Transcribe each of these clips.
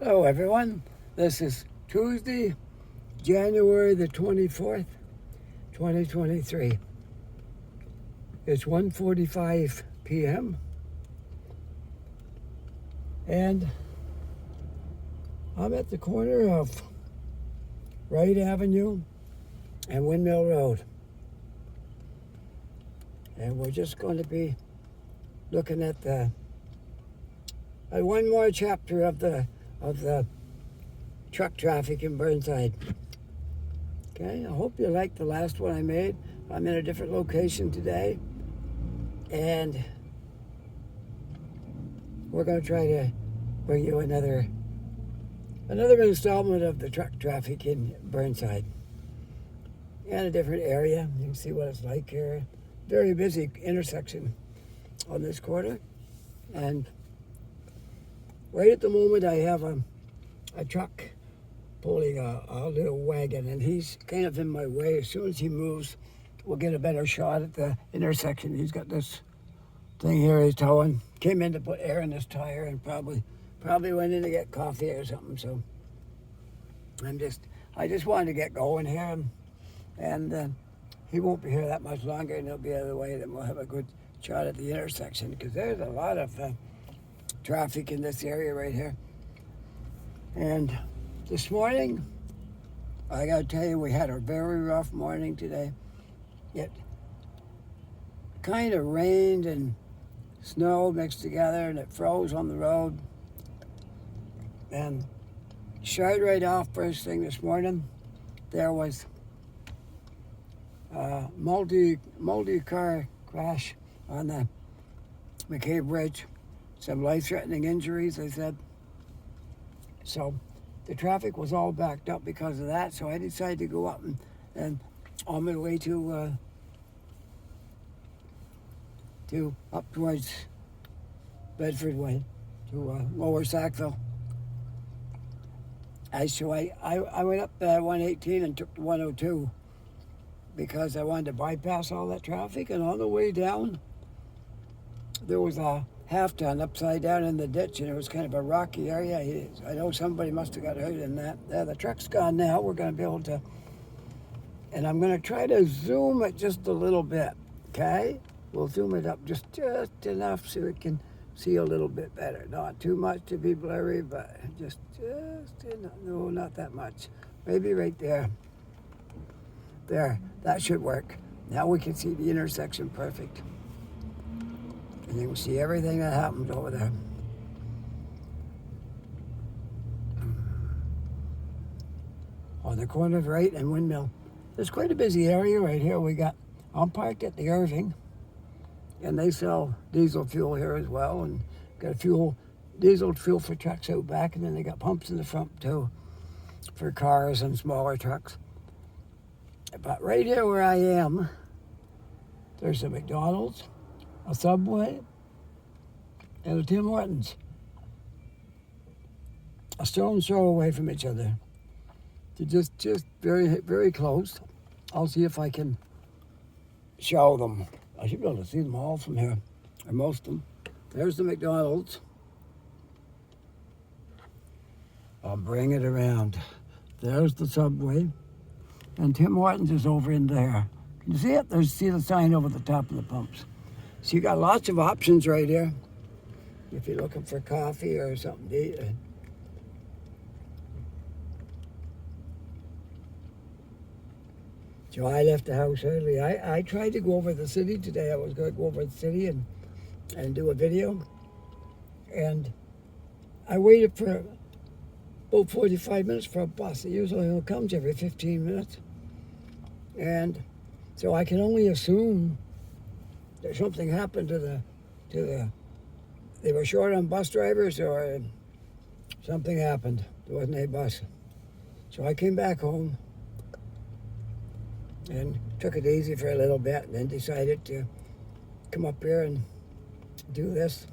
Hello everyone, this is Tuesday, January the 24th, 2023. It's 1:45 p.m. and I'm at the corner of Wright Avenue and Windmill Road. And we're just going to be looking at one more chapter of the truck traffic in Burnside. Okay, I hope you liked the last one I made. I'm in a different location today, and we're going to try to bring you another installment of the truck traffic in Burnside in a different area. You can see what it's like here. Very busy intersection on this corner, and right at the moment I have a truck pulling a little wagon, and he's kind of in my way. As soon as he moves, we'll get a better shot at the intersection. He's got this thing here he's towing. Came in to put air in his tire and probably went in to get coffee or something. So I just wanted to get going here, and he won't be here that much longer, and he'll be out of the way. Then we'll have a good shot at the intersection, because there's a lot of traffic in this area right here. And this morning, I gotta tell you, we had a very rough morning today. It kind of rained and snow mixed together, and it froze on the road. And started right off first thing this morning, there was a multi-car crash on the McCabe Bridge. Some life-threatening injuries, they said. So the traffic was all backed up because of that. So I decided to go up and on my way to up towards Bedford way, to Lower Sackville. So I went up 118 and took the 102 because I wanted to bypass all that traffic. And on the way down, there was a half-ton upside down in the ditch, and it was kind of a rocky area. I know somebody must have got hurt in that. The truck's gone now. We're going to be able to, and I'm going to try to zoom it just a little bit, okay? We'll zoom it up just enough so we can see a little bit better. Not too much to be blurry, but just enough. No, not that much. Maybe right there. There, that should work. Now we can see the intersection perfect. And you can see everything that happened over there. On the corner of Wright and Windmill. There's quite a busy area right here. I'm parked at the Irving, and they sell diesel fuel here as well, and got diesel fuel for trucks out back, and then they got pumps in the front too for cars and smaller trucks. But right here where I am, there's a McDonald's, a Subway, and a Tim Hortons. A stone's throw away from each other. They're just very, very close. I'll see if I can show them. I should be able to see them all from here, or most of them. There's the McDonald's. I'll bring it around. There's the Subway. And Tim Hortons is over in there. Can you see it? See the sign over the top of the pumps. So you got lots of options right here if you're looking for coffee or something to eat. So I left the house early. I tried to go over the city today. I was going to go over the city and do a video. And I waited for about 45 minutes for a bus. It usually only comes every 15 minutes. And so I can only assume that something happened to the they were short on bus drivers, or something happened. There wasn't a bus. So I came back home and took it easy for a little bit, and then decided to come up here and do this.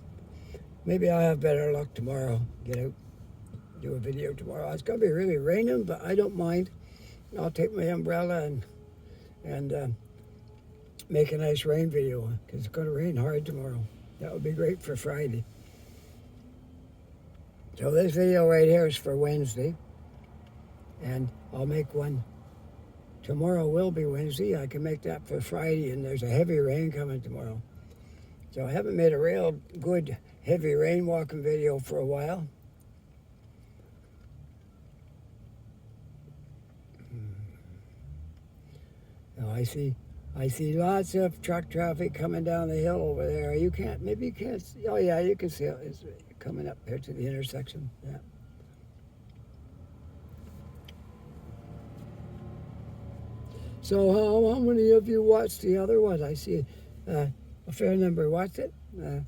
Maybe I'll have better luck tomorrow. Get out, do a video tomorrow. It's going to be really raining, but I don't mind. I'll take my umbrella and make a nice rain video, because it's going to rain hard tomorrow. That would be great for Friday. So this video right here is for Wednesday, and I'll make one. Tomorrow will be Wednesday. I can make that for Friday, and there's a heavy rain coming tomorrow. So I haven't made a real good heavy rain walking video for a while. Now I see lots of truck traffic coming down the hill over there. Maybe you can't see. Oh yeah, you can see it. It's coming up here to the intersection. Yeah. So how many of you watched the other one? I see a fair number watched it. I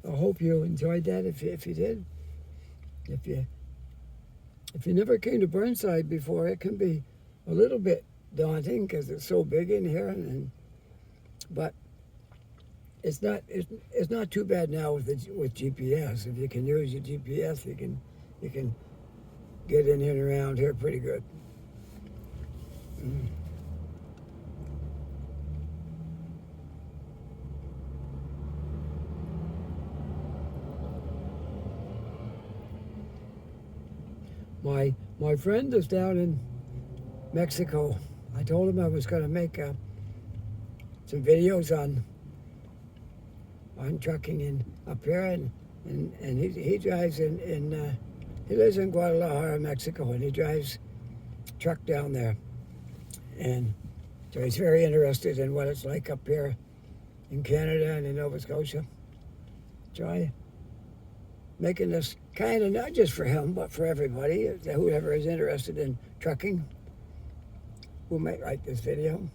hope you enjoyed that. If you did, if you never came to Burnside before, it can be a little bit daunting because it's so big in here, but it's not too bad now with GPS. If you can use your GPS, you can get in and around here pretty good. My friend is down in Mexico. I told him I was going to make some videos on trucking in up here, and he drives in he lives in Guadalajara, Mexico, and he drives truck down there, and so he's very interested in what it's like up here in Canada and in Nova Scotia. So I making this kind of not just for him, but for everybody, whoever is interested in trucking, who might like this video.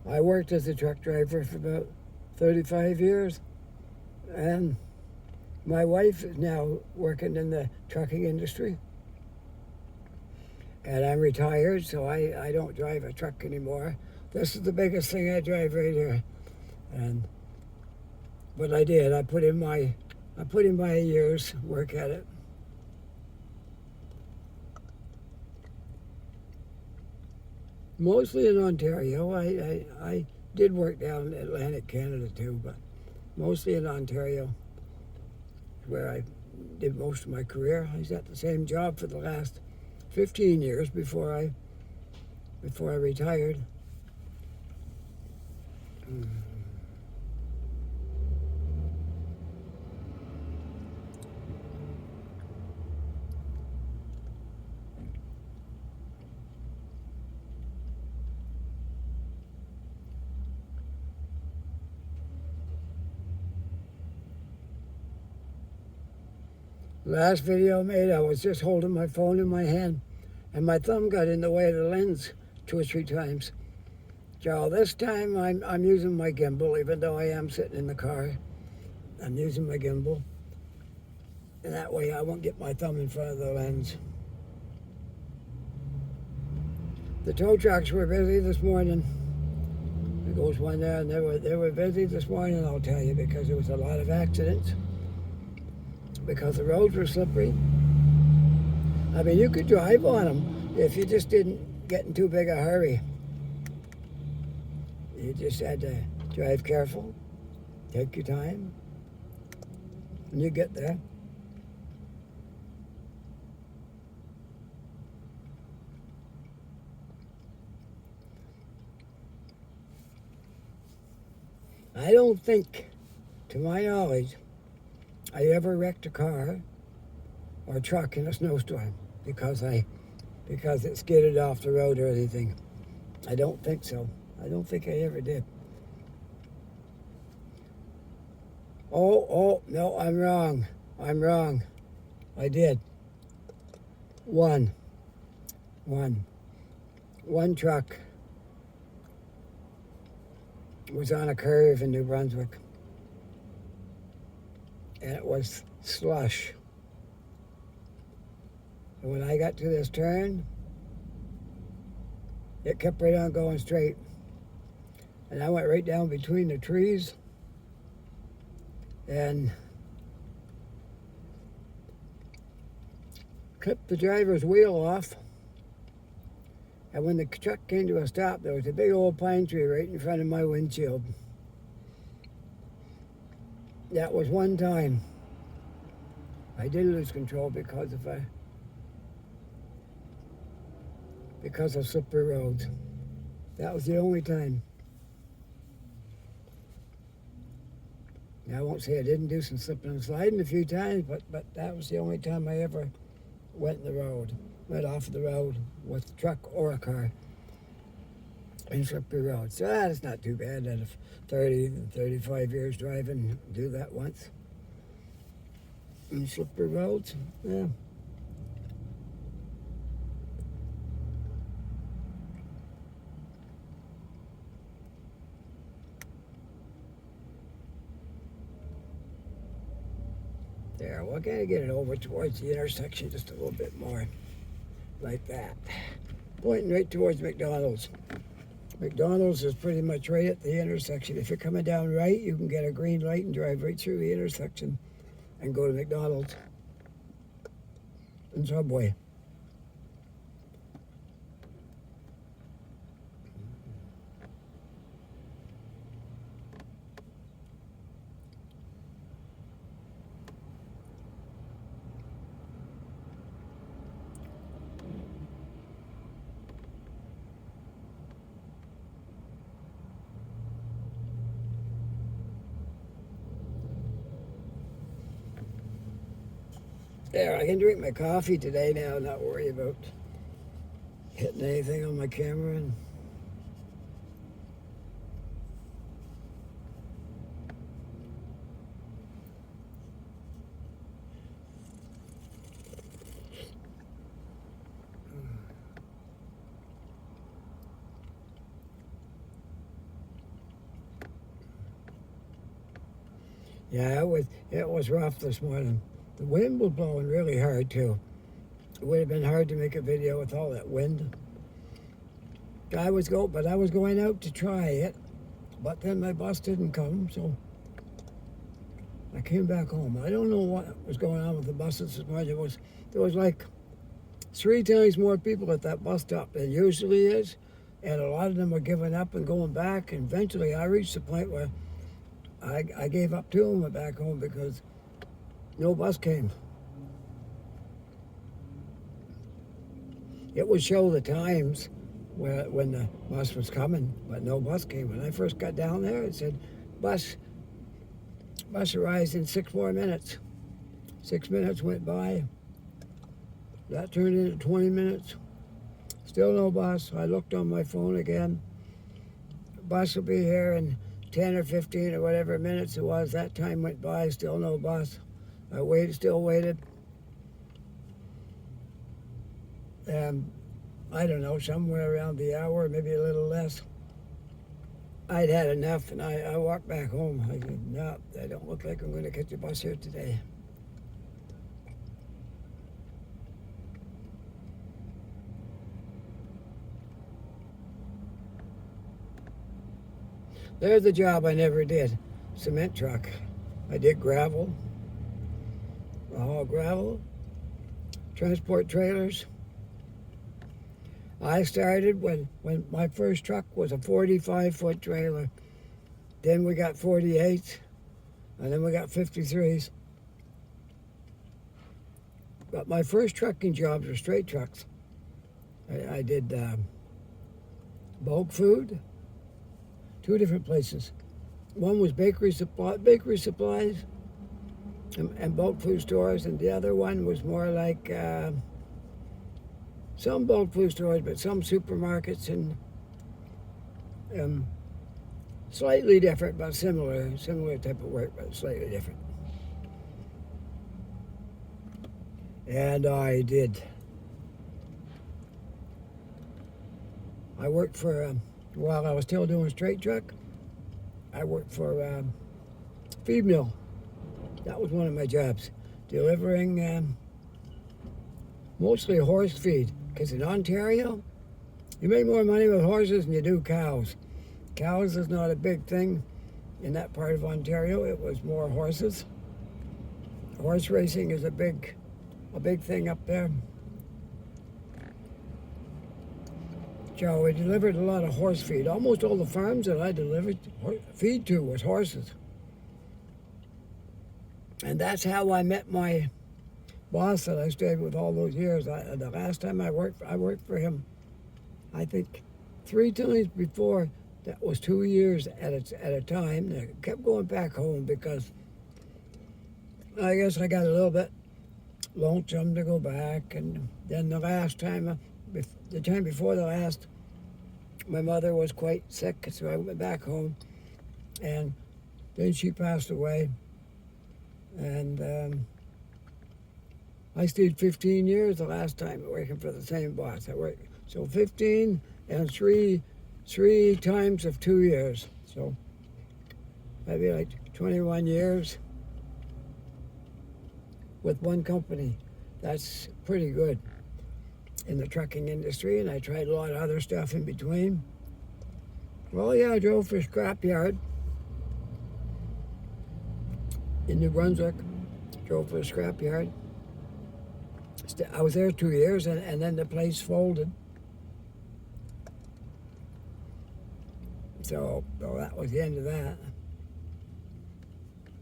I worked as a truck driver for about 35 years, and my wife is now working in the trucking industry. And I'm retired, so I don't drive a truck anymore. This is the biggest thing I drive right here. But I did. I put in my years work at it. Mostly in Ontario. I did work down in Atlantic Canada too, but mostly in Ontario, where I did most of my career. I was at the same job for the last 15 years before I retired. Last video I made, I was just holding my phone in my hand, and my thumb got in the way of the lens 2 or 3 times. So this time I'm using my gimbal, even though I am sitting in the car. I'm using my gimbal, and that way I won't get my thumb in front of the lens. The tow trucks were busy this morning. There goes one there, and they were busy this morning, I'll tell you, because there was a lot of accidents. Because the roads were slippery. I mean, you could drive on them if you just didn't get in too big a hurry. You just had to drive careful, take your time, and you get there. I don't think, to my knowledge, I ever wrecked a car or a truck in a snowstorm because it skidded off the road or anything. I don't think so. I don't think I ever did. Oh, no, I'm wrong. I did. One truck was on a curve in New Brunswick, and it was slush. And when I got to this turn, it kept right on going straight. And I went right down between the trees, and clipped the driver's wheel off. And when the truck came to a stop, there was a big old pine tree right in front of my windshield. That was one time I did lose control because of slippery roads. That was the only time. Now, I won't say I didn't do some slipping and sliding a few times, but that was the only time I ever went off the road with a truck or a car in slippery roads. So that's not too bad out of 30, 35 years driving, do that once. In slippery roads, yeah. There, we're going to get it over towards the intersection just a little bit more, like that. Pointing right towards McDonald's. McDonald's is pretty much right at the intersection. If you're coming down right, you can get a green light and drive right through the intersection and go to McDonald's and Subway. There, I can drink my coffee today now, not worry about hitting anything on my camera. And yeah, it was rough this morning. The wind was blowing really hard too. It would have been hard to make a video with all that wind. I was going out to try it, but then my bus didn't come, so I came back home. I don't know what was going on with the buses this morning. There was like 3 times more people at that bus stop than usually is, and a lot of them were giving up and going back. And eventually, I reached the point where I gave up too and went back home because no bus came. It would show the times when the bus was coming, but no bus came. When I first got down there, it said, bus arrives in 6 more minutes. 6 minutes went by. That turned into 20 minutes. Still no bus. I looked on my phone again. Bus will be here in 10 or 15 or whatever minutes it was. That time went by, still no bus. I still waited. I don't know, somewhere around the hour, maybe a little less. I'd had enough, and I walked back home. I said, no, I don't look like I'm going to catch a bus here today. There's a job I never did, cement truck. I did gravel, haul gravel, transport trailers. I started when my first truck was a 45-foot trailer. Then we got 48s, and then we got 53s. But my first trucking jobs were straight trucks. I did bulk food, 2 different places. One was bakery supplies and bulk food stores, and the other one was more like some bulk food stores, but some supermarkets, and slightly different, but similar type of work, but slightly different. And I did. I worked for, while I was still doing straight truck, I worked for feed mill. That was one of my jobs, delivering mostly horse feed. Because in Ontario, you make more money with horses than you do cows. Cows is not a big thing in that part of Ontario. It was more horses. Horse racing is a big a big thing up there. So we delivered a lot of horse feed. Almost all the farms that I delivered feed to was horses. And that's how I met my boss that I stayed with all those years. The last time I worked for him, I think 3 times before. That was 2 years at a time. And I kept going back home because I guess I got a little bit lonesome to go back. And then the time before the last, my mother was quite sick, so I went back home. And then she passed away. And I stayed 15 years the last time working for the same boss. I worked, so 15 and three times of 2 years. So maybe like 21 years with one company. That's pretty good in the trucking industry, and I tried a lot of other stuff in between. Well, yeah, I drove for a scrapyard in New Brunswick. Drove for a scrapyard. I was there 2 years, and then the place folded. So that was the end of that.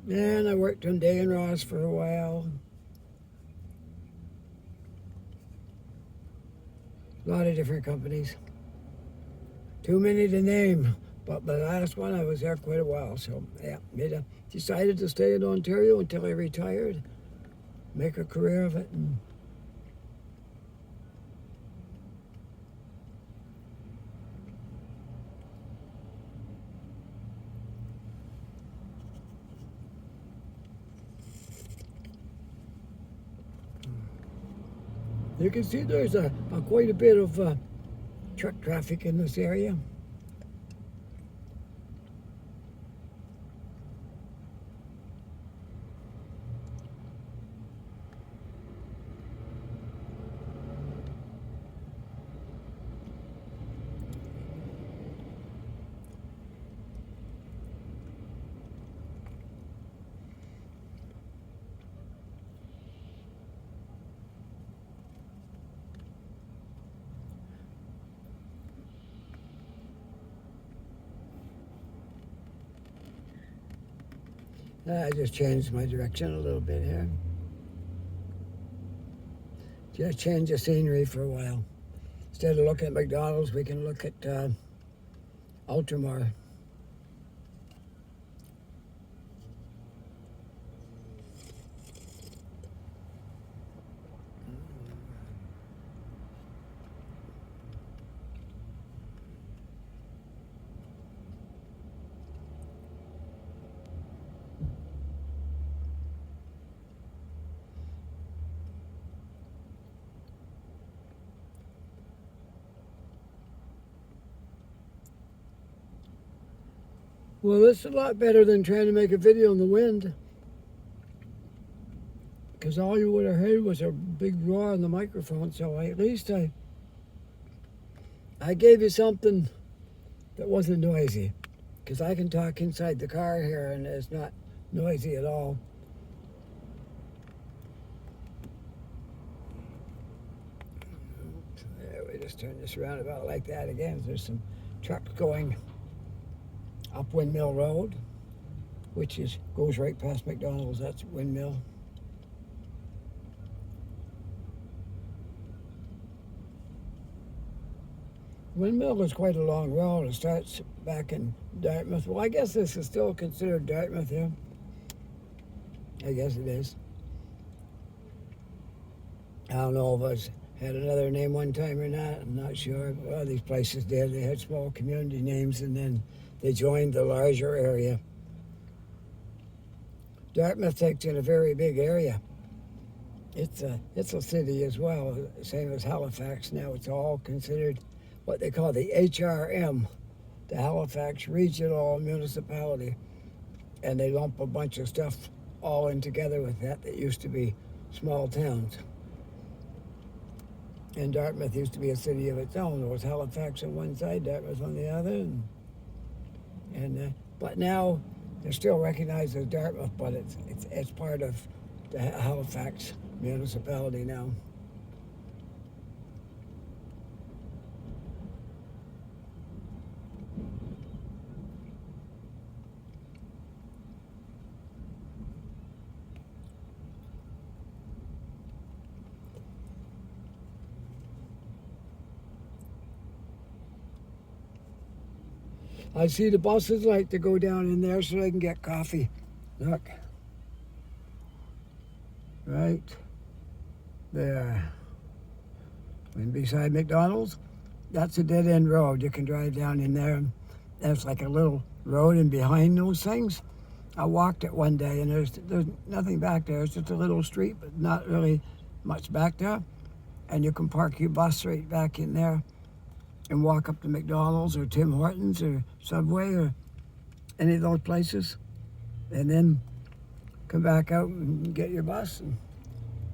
And I worked on Day and Ross for a while. A lot of different companies. Too many to name, but the last one I was there quite a while. So yeah, decided to stay in Ontario until I retired, make a career of it. And you can see there's quite a bit of truck traffic in this area. I just changed my direction a little bit here. Just change the scenery for a while. Instead of looking at McDonald's, we can look at Ultramar. Well, this is a lot better than trying to make a video in the wind, because all you would have heard was a big roar on the microphone. So at least I gave you something that wasn't noisy, because I can talk inside the car here and it's not noisy at all. There, we just turn this around about like that again. There's some trucks going up Windmill Road, which goes right past McDonald's. That's Windmill. Windmill is quite a long road. It starts back in Dartmouth. Well, I guess this is still considered Dartmouth here. I guess it is. I don't know if it's had another name one time or not. I'm not sure. Well, these places did. They had small community names, and then they joined the larger area. Dartmouth takes in a very big area. It's a city as well, same as Halifax. Now it's all considered what they call the HRM, the Halifax Regional Municipality, and they lump a bunch of stuff all in together with that used to be small towns. And Dartmouth used to be a city of its own. There was Halifax on one side, Dartmouth on the other, but now they're still recognized as Dartmouth, but it's part of the Halifax municipality now. I see the buses like to go down in there so they can get coffee. Look. Right there. And beside McDonald's, that's a dead-end road. You can drive down in there. There's like a little road in behind those things. I walked it one day, and there's nothing back there. It's just a little street, but not really much back there. And you can park your bus right back in there and walk up to McDonald's or Tim Hortons or Subway or any of those places, and then come back out and get your bus. And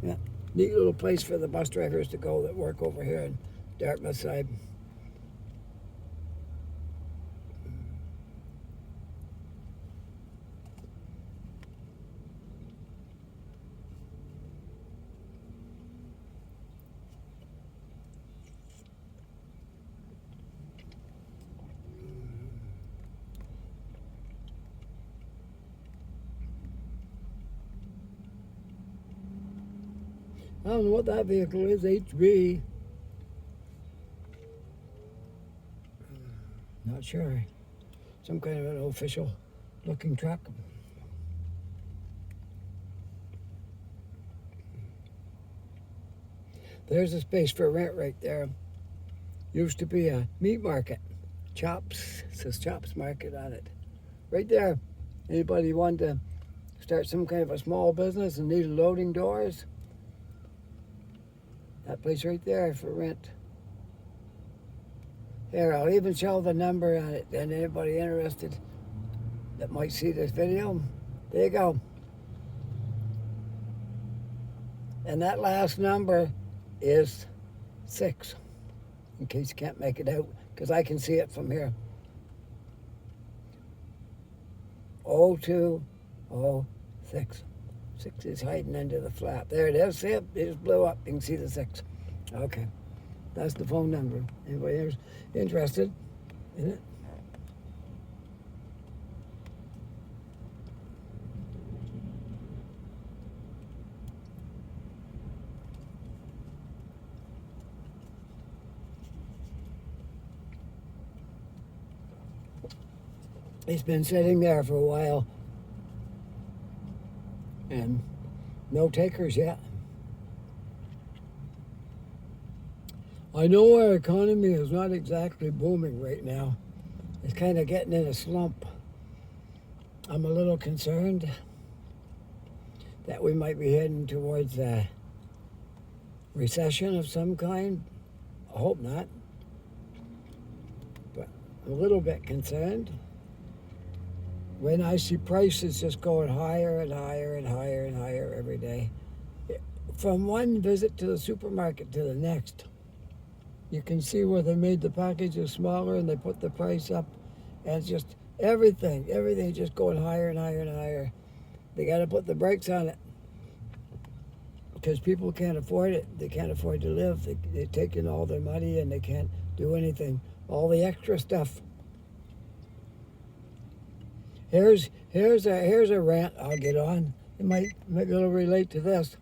yeah, neat little place for the bus drivers to go that work over here in Dartmouth side. I don't know what that vehicle is, HB. Not sure. Some kind of an official looking truck. There's a space for rent right there. Used to be a meat market. Chops, it says Chops Market on it. Right there. Anybody want to start some kind of a small business and need loading doors? That place right there for rent. Here, I'll even show the number on it, and anybody interested that might see this video, there you go. And that last number is 6, in case you can't make it out, because I can see it from here. 0206. 6 is hiding under the flap. There it is. See it? It just blew up. You can see the 6. Okay. That's the phone number. Anybody else interested in it? It's been sitting there for a while. And no takers yet. I know our economy is not exactly booming right now. It's kind of getting in a slump. I'm a little concerned that we might be heading towards a recession of some kind. I hope not. But I'm a little bit concerned when I see prices just going higher and higher and higher and higher every day. From one visit to the supermarket to the next, you can see where they made the packages smaller and they put the price up, and it's just everything just going higher and higher and higher. They got to put the brakes on it because people can't afford it. They can't afford to live. They're taking all their money and they can't do anything. All the extra stuff. Here's a rant I'll get on. It might be able to relate to this.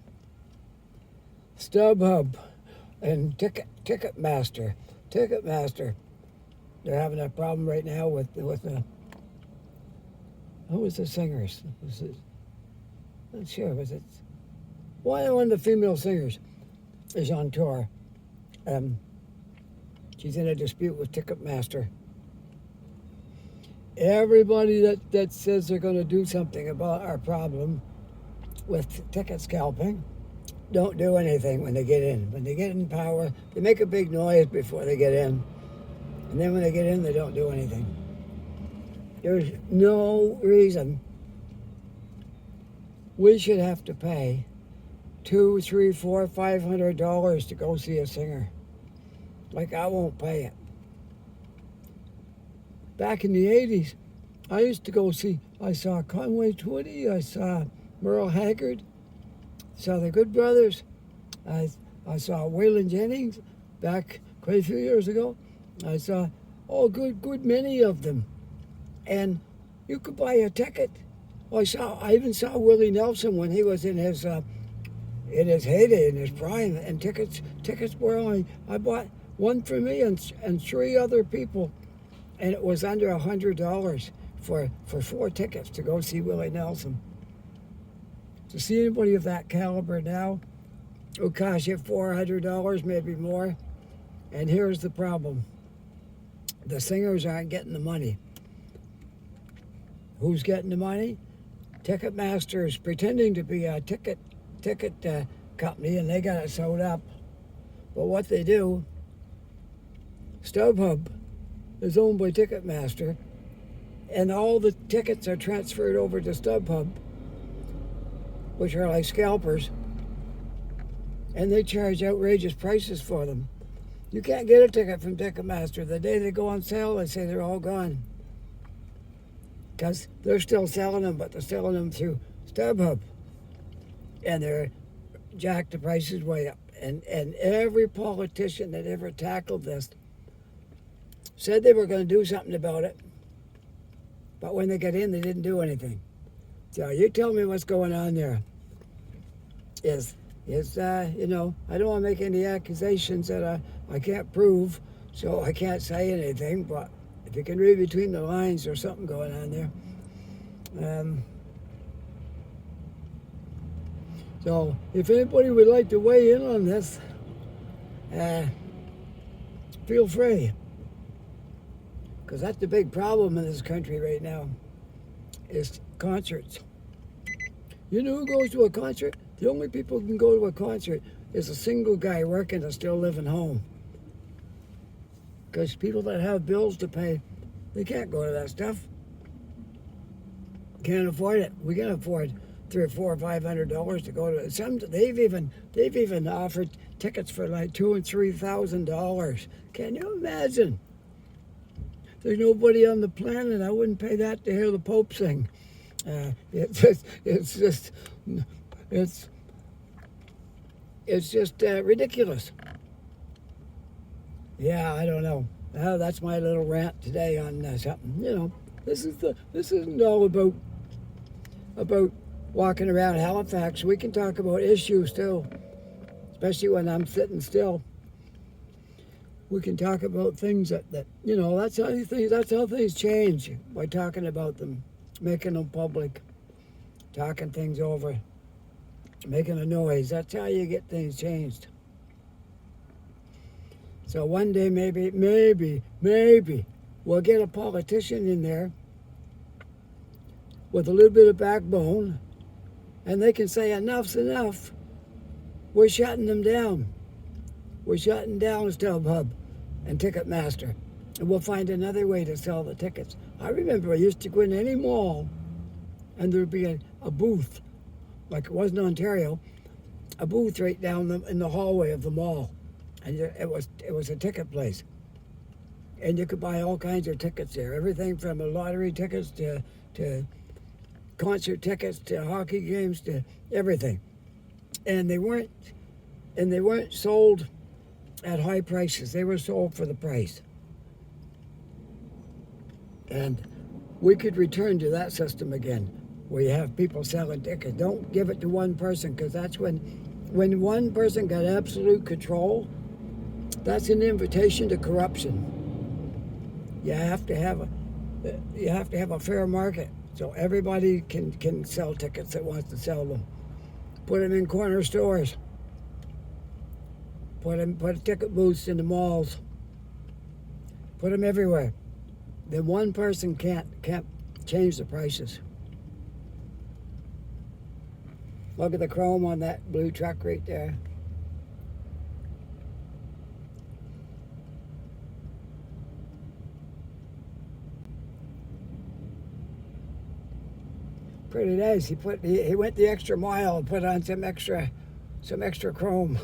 StubHub and Ticketmaster. They're having a problem right now with the. Who was the singers? Was it? Not sure. Was it? One of the female singers is on tour. She's in a dispute with Ticketmaster. Everybody that says they're going to do something about our problem with ticket scalping don't do anything when they get in. When they get in power, they make a big noise before they get in. And then when they get in, they don't do anything. There's no reason we should have to pay $200, $300, $400, $500 to go see a singer. Like, I won't pay it. Back in the 80s, I used to go see, I saw Conway Twitty, I saw Merle Haggard, saw the Good Brothers. I saw Waylon Jennings back quite a few years ago. I saw good many of them, and you could buy a ticket. I even saw Willie Nelson when he was in his heyday, in his prime, and tickets were only, I bought one for me and three other people, and it was under $100 for 4 tickets to go see Willie Nelson. To see anybody of that caliber now, it'll cost you $400, maybe more. And here's the problem: the singers aren't getting the money. Who's getting the money? Ticketmaster is pretending to be a ticket company, and they got it sewed up. But what they do, StubHub is owned by Ticketmaster, and all the tickets are transferred over to StubHub, which are like scalpers, and they charge outrageous prices for them. You can't get a ticket from Ticketmaster. The day they go on sale, they say they're all gone, because they're still selling them, but they're selling them through StubHub, and they're jacked the prices way up. And every politician that ever tackled this said they were going to do something about it, but when they got in, they didn't do anything. So you tell me what's going on there. I don't want to make any accusations that I can't prove, so I can't say anything, but if you can read between the lines, there's something going on there. So if anybody would like to weigh in on this, feel free. Because that's the big problem in this country right now, is concerts. You know who goes to a concert? The only people who can go to a concert is a single guy working and still living home. Because people that have bills to pay, they can't go to that stuff. Can't afford it. We can afford $300 or $400 to go to it. Some they've even offered tickets for like $2,000 and $3,000. Can you imagine? There's nobody on the planet I wouldn't pay that to hear the Pope sing. It's just ridiculous. Yeah, I don't know. That's my little rant today on something. This isn't all about walking around Halifax. We can talk about issues too, especially when I'm sitting still. We can talk about things that that's how things change, by talking about them, making them public, talking things over, making a noise. That's how you get things changed. So one day, maybe we'll get a politician in there with a little bit of backbone, and they can say enough's enough. We're shutting them down. We're shutting down StubHub and Ticketmaster, and we'll find another way to sell the tickets. I remember I used to go in any mall, and there'd be a booth, like it was in Ontario, a booth right down in the hallway of the mall, and it was a ticket place, and you could buy all kinds of tickets there, everything from lottery tickets to concert tickets to hockey games to everything, and they weren't sold at high prices. They were sold for the price. And we could return to that system again, where you have people selling tickets. Don't give it to one person, because that's when one person got absolute control, that's an invitation to corruption. You have to have a fair market, so everybody can sell tickets that wants to sell them. Put them in corner stores. Put ticket booths in the malls. Put them everywhere. Then one person can't change the prices. Look at the chrome on that blue truck right there. Pretty nice. He went the extra mile and put on some extra chrome.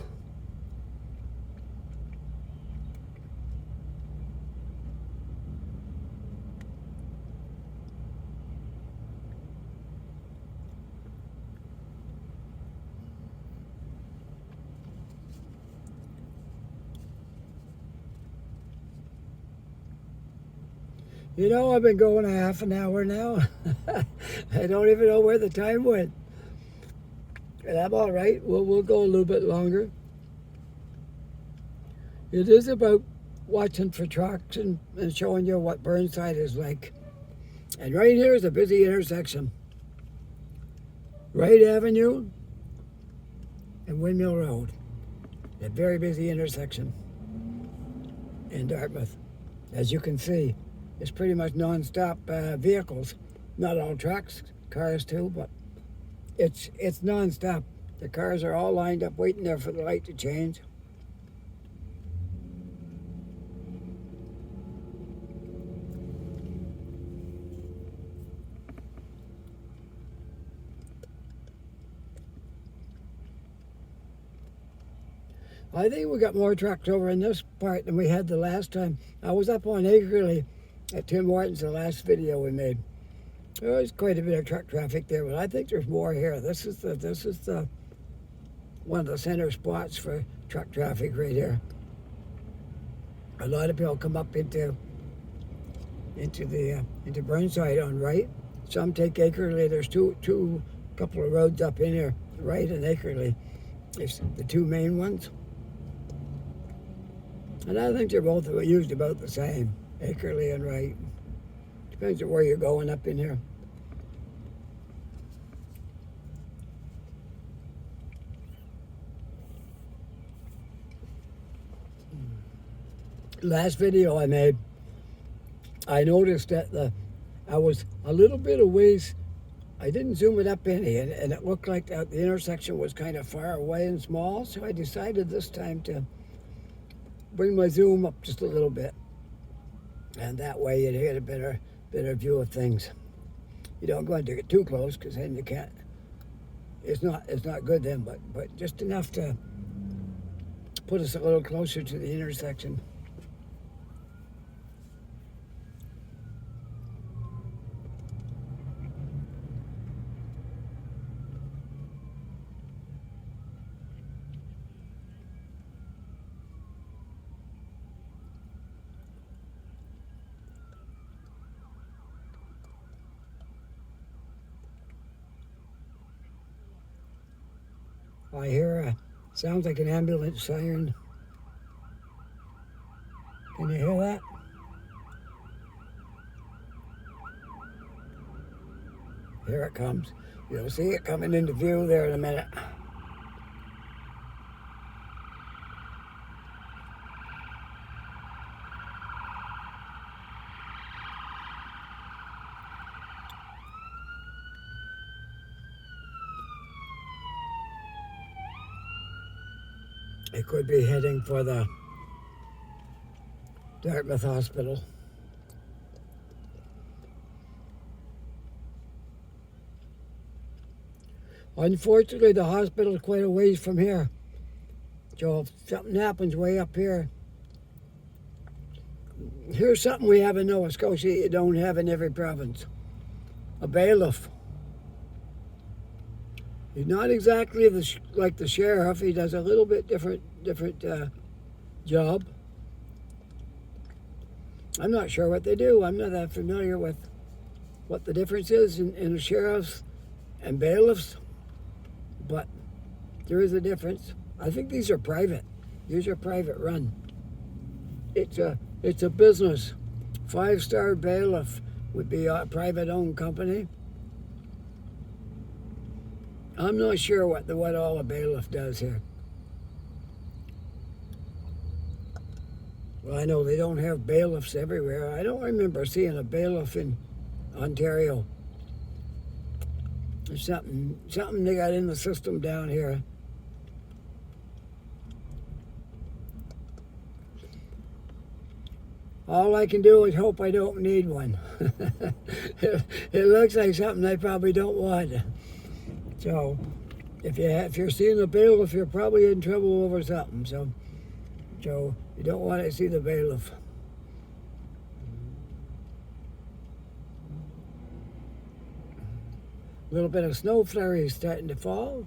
You know, I've been going a half an hour now. I don't even know where the time went. And I'm all right. We'll go a little bit longer. It is about watching for trucks and showing you what Burnside is like. And right here is a busy intersection. Wright Avenue and Windmill Road. A very busy intersection in Dartmouth. As you can see, it's pretty much non-stop vehicles. Not all trucks, cars too, but it's non-stop. The cars are all lined up waiting there for the light to change. I think we got more trucks over in this part than we had the last time. I was up on Akerley at Tim Hortons, the last video we made. There was quite a bit of truck traffic there, but I think there's more here. This is the one of the center spots for truck traffic right here. A lot of people come up into Burnside on Wright. Some take Akerley. There's two couple of roads up in here, Wright and Akerley. It's the two main ones. And I think they're both used about the same, Akerley and Wright. Depends on where you're going up in here. Last video I made, I noticed that I was a little bit of ways. I didn't zoom it up any, and it looked like the intersection was kind of far away and small, so I decided this time to bring my zoom up just a little bit, and that way you'd get a better view of things. You don't go to get too close, because then you can't. It's not good then, but just enough to put us a little closer to the intersection. I hear sounds like an ambulance siren. Can you hear that? Here it comes. You'll see it coming into view there in a minute. It could be heading for the Dartmouth Hospital. Unfortunately, the hospital is quite a ways from here. So if something happens way up here, here's something we have in Nova Scotia you don't have in every province. A bailiff. He's not exactly like the sheriff. He does a little bit different job. I'm not sure what they do. I'm not that familiar with what the difference is in sheriffs and bailiffs, but there is a difference. I think these are private. These are private run. It's a business. 5-star bailiff would be a private owned company. I'm not sure what all a bailiff does here. Well, I know they don't have bailiffs everywhere. I don't remember seeing a bailiff in Ontario. There's something they got in the system down here. All I can do is hope I don't need one. It looks like something I probably don't want. So, if you're seeing a bailiff, you're probably in trouble over something. So you don't want to see the bailiff. A little bit of snow flurries starting to fall.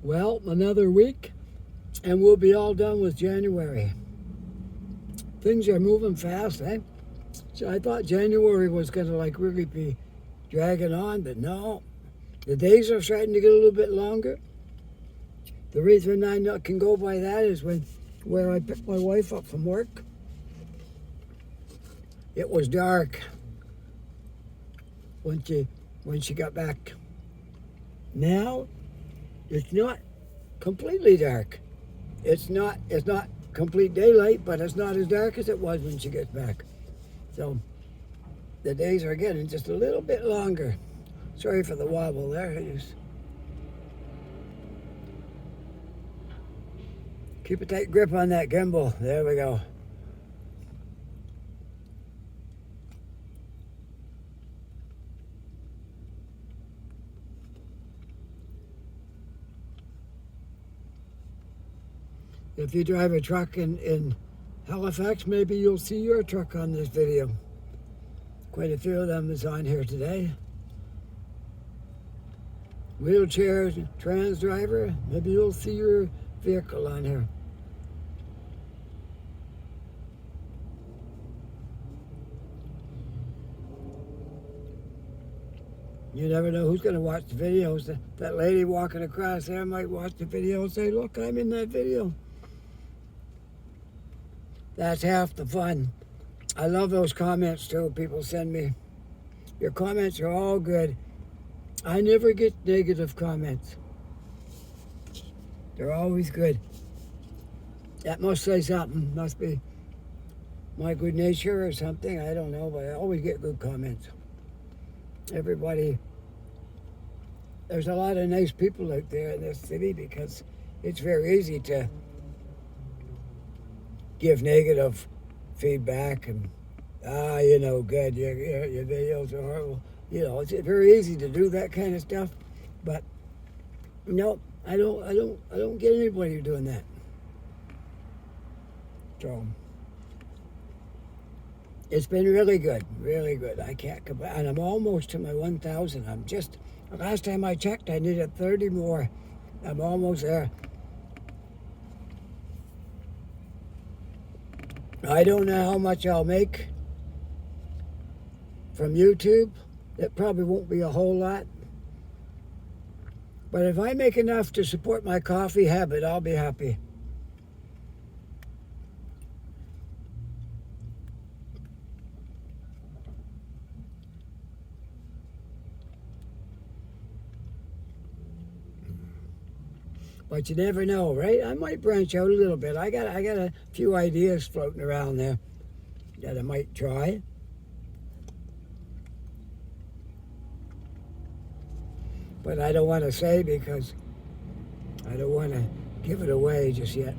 Well, another week and we'll be all done with January. Things are moving fast, eh? So I thought January was going to like really be dragging on, but no. The days are starting to get a little bit longer. The reason I can go by that is where I picked my wife up from work. It was dark when she got back. Now it's not completely dark. It's not complete daylight, but it's not as dark as it was when she gets back. So the days are getting just a little bit longer. Sorry for the wobble there. Keep a tight grip on that gimbal. There we go. If you drive a truck in Halifax, maybe you'll see your truck on this video. Quite a few of them is on here today. Wheelchair trans driver, maybe you'll see your vehicle on here. You never know who's going to watch the videos. That lady walking across there might watch the video and say, look, I'm in that video. That's half the fun. I love those comments too. People send me. Your comments are all good. I never get negative comments. They're always good. That must say something. Must be my good nature or something. I don't know, but I always get good comments. Everybody. There's a lot of nice people out there in this city because it's very easy to give negative feedback and good, your videos are horrible. It's very easy to do that kind of stuff, but no, I don't get anybody doing that. So it's been really good, really good. I can't complain, and I'm almost to my 1,000. Last time I checked, I needed 30 more. I'm almost there. I don't know how much I'll make from YouTube. It probably won't be a whole lot. But if I make enough to support my coffee habit, I'll be happy. But you never know, right? I might branch out a little bit. I got a few ideas floating around there that I might try. But I don't want to say because I don't want to give it away just yet.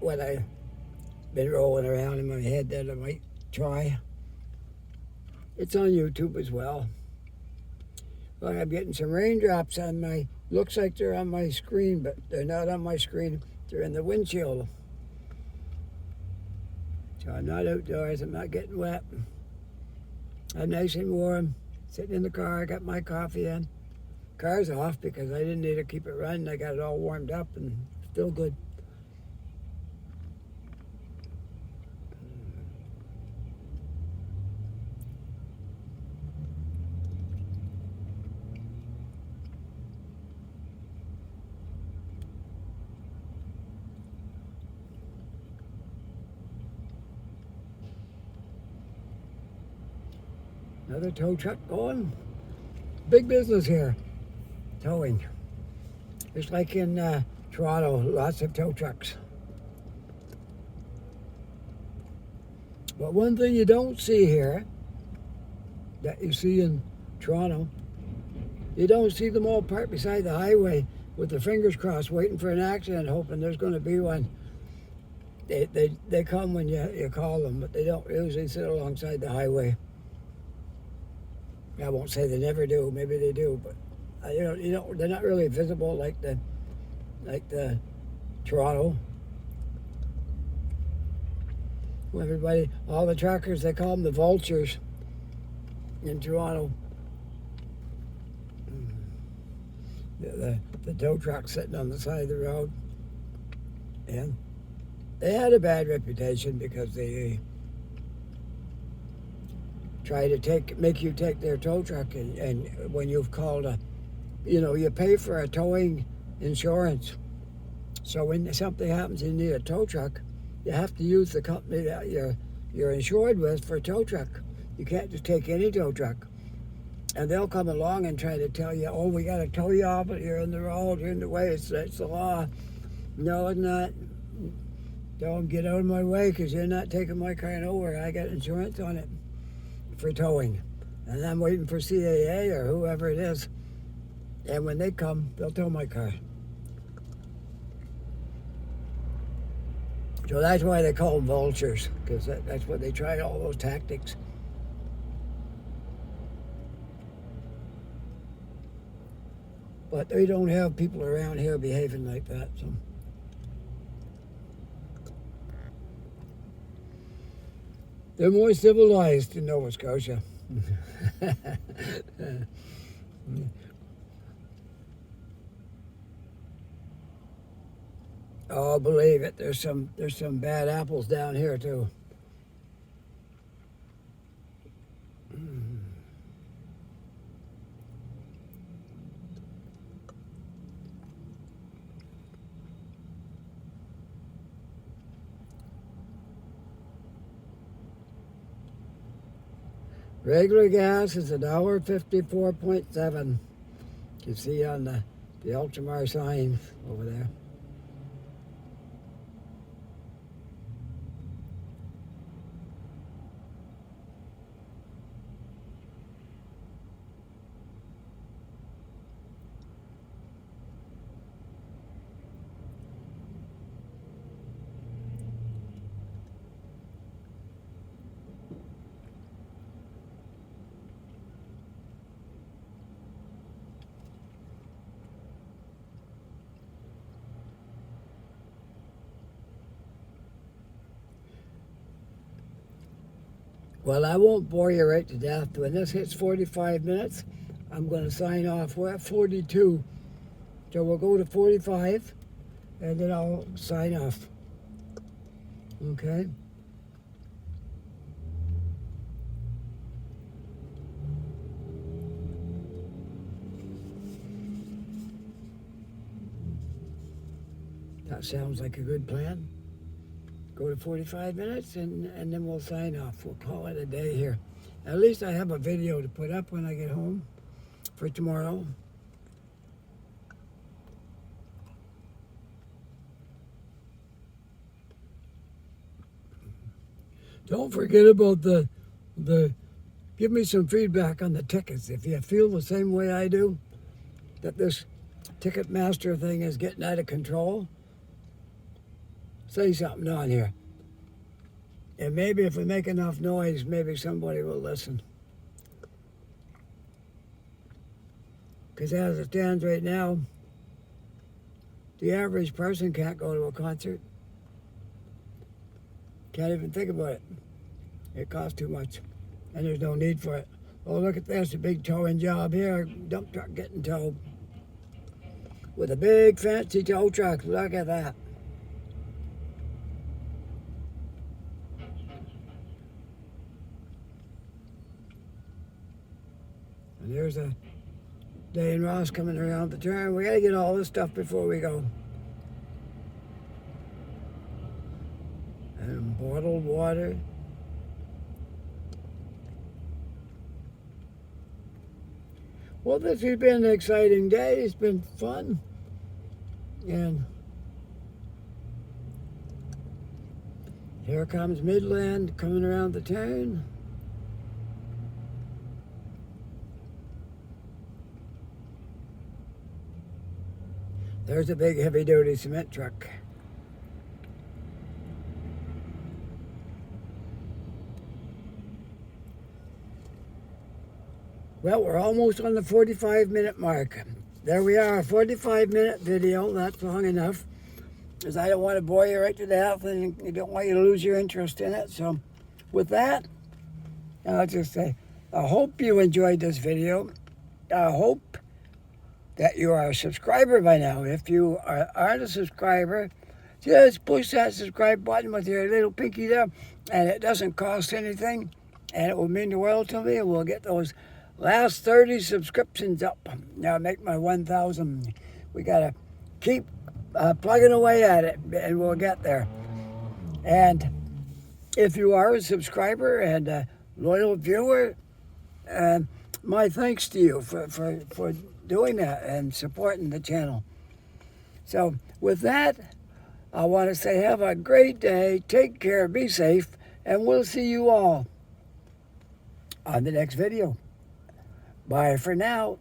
What I've been rolling around in my head that I might try. It's on YouTube as well. Well, I'm getting some raindrops on my... Looks like they're on my screen, but they're not on my screen. They're in the windshield. So I'm not outdoors. I'm not getting wet. I'm nice and warm. Sitting in the car. I got my coffee in. Car's off because I didn't need to keep it running. I got it all warmed up and still good. Another tow truck going. Big business here. Towing. Just like in Toronto, lots of tow trucks. But one thing you don't see here, that you see in Toronto, you don't see them all parked beside the highway with their fingers crossed, waiting for an accident, hoping there's going to be one. They come when you call them, but they don't usually sit alongside the highway. I won't say they never do. Maybe they do, but they're not really visible like the Toronto. Everybody, all the truckers, they call them the vultures in Toronto. the tow truck sitting on the side of the road. And they had a bad reputation because they try to make you take their tow truck, and when you've called you pay for a towing insurance. So when something happens and you need a tow truck, you have to use the company that you're insured with for a tow truck. You can't just take any tow truck. And they'll come along and try to tell you, oh, we got to tow you off, but you're in the road, you're in the way, it's the law. No, it's not. Don't get out of my way because you're not taking my car over. I got insurance on it for towing. And I'm waiting for CAA or whoever it is. And when they come, they'll tow my car. So that's why they call them vultures, because that's what they tried, all those tactics. But they don't have people around here behaving like that. So they're more civilized in Nova Scotia. Oh, believe it. There's some bad apples down here too. Regular gas is $1.54.7. You see on the Ultramar sign over there. Well, I won't bore you right to death. When this hits 45 minutes, I'm going to sign off. We're at 42. So we'll go to 45, and then I'll sign off. Okay? That sounds like a good plan. Go to 45 minutes, and then we'll sign off. We'll call it a day here. At least I have a video to put up when I get home for tomorrow. Don't forget about the give me some feedback on the tickets. If you feel the same way I do, that this Ticketmaster thing is getting out of control, say something on here. And maybe if we make enough noise, maybe somebody will listen. Because as it stands right now, the average person can't go to a concert. Can't even think about it. It costs too much. And there's no need for it. Oh, look at this, a big towing job here. Dump truck getting towed. With a big fancy tow truck. Look at that. And there's a Day and Ross coming around the turn. We gotta get all this stuff before we go. And bottled water. Well, this has been an exciting day. It's been fun. And here comes Midland coming around the turn. There's a big heavy-duty cement truck. Well, we're almost on the 45-minute mark. There we are, a 45-minute video. That's long enough, because I don't want to bore you right to death, and I don't want you to lose your interest in it. So with that, I'll just say, I hope you enjoyed this video. I hope that you are a subscriber by now. If you aren't a subscriber, just push that subscribe button with your little pinky there, and it doesn't cost anything, and it will mean the world to me, and we'll get those last 30 subscriptions up. Now make my 1,000. We got to keep plugging away at it, and we'll get there. And if you are a subscriber and a loyal viewer, my thanks to you for doing that and supporting the channel. So with that, I want to say have a great day, take care, be safe, and we'll see you all on the next video. Bye for now.